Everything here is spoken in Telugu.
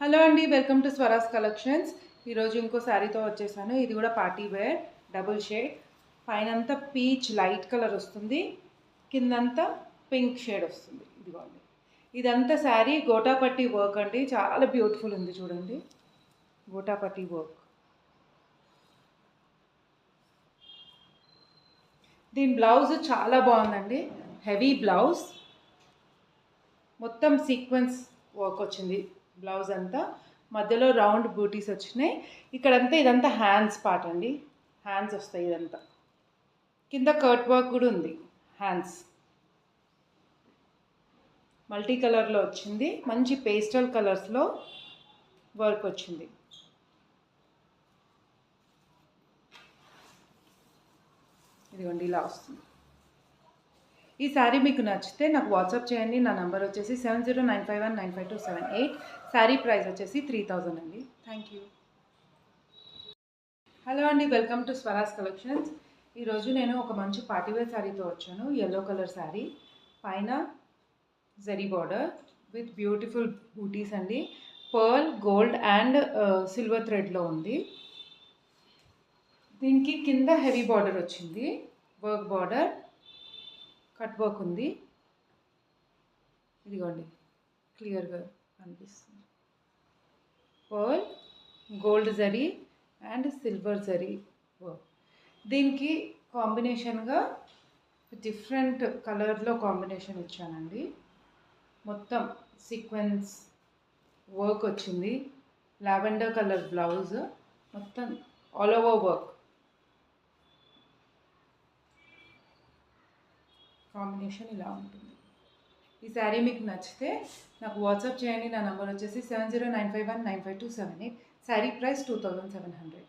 హలో అండి, వెల్కమ్ టు స్వరాస్ కలెక్షన్స్. ఈరోజు ఇంకో శారీతో వచ్చేసాను. ఇది కూడా పార్టీ వేర్, డబుల్ షేడ్. పైనంతా పీచ్ లైట్ కలర్ వస్తుంది, కిందంతా పింక్ షేడ్ వస్తుంది. ఇదిగోండి, ఇదంతా శారీ గోటాపట్టి వర్క్ అండి. చాలా బ్యూటిఫుల్ ఉంది చూడండి, గోటాపట్టి వర్క్. దీని బ్లౌజ్ చాలా బాగుందండి, హెవీ బ్లౌజ్, మొత్తం సీక్వెన్స్ వర్క్ వచ్చింది. బ్లౌజ్ అంతా మధ్యలో రౌండ్ బూటీస్ వచ్చినాయి. ఇక్కడంతా ఇదంతా హ్యాండ్స్ పార్ట్ అండి, హ్యాండ్స్ వస్తాయి. ఇదంతా కింద కర్ట్ వర్క్ కూడా ఉంది. హ్యాండ్స్ మల్టీ కలర్లో వచ్చింది, మంచి పేస్టల్ కలర్స్లో వర్క్ వచ్చింది. ఇదిగోండి, ఇలా వస్తుంది. ఈ శారీ మీకు నచ్చితే నాకు వాట్సాప్ చేయండి. నా నెంబర్ వచ్చేసి 7095195278. శారీ ప్రైస్ వచ్చేసి 3000 అండి. Thank you. హలో అండి, వెల్కమ్ టు స్వరాస్ కలెక్షన్స్. ఈరోజు నేను ఒక మంచి పార్టీవేర్ శారీతో వచ్చాను. ఎల్లో కలర్ శారీ, పైన జరీ బార్డర్ విత్ బ్యూటిఫుల్ బూటీస్ అండి. పర్ల్, గోల్డ్ అండ్ సిల్వర్ థ్రెడ్లో ఉంది. దీనికి కింద హెవీ బార్డర్ వచ్చింది, వర్క్ బార్డర్, కట్ వర్క్ ఉంది. ఇదిగోండి, క్లియర్గా కనిపిస్తుంది. Pearl, gold zari and silver zari work. దీనికి కాంబినేషన్గా డిఫరెంట్ కలర్లో కాంబినేషన్ ఇచ్చానండి. మొత్తం సీక్వెన్స్ వర్క్ వచ్చింది. లావెండర్ కలర్ బ్లౌజ్, మొత్తం ఆల్ ఓవర్ వర్క్. కాంబినేషన్ ఇలా ఉంటుంది. ఈ శారీ మీకు నచ్చితే నాకు వాట్సాప్ చేయండి. నా నెంబర్ వచ్చేసి 7095195278. శారీ ప్రైస్ 2700.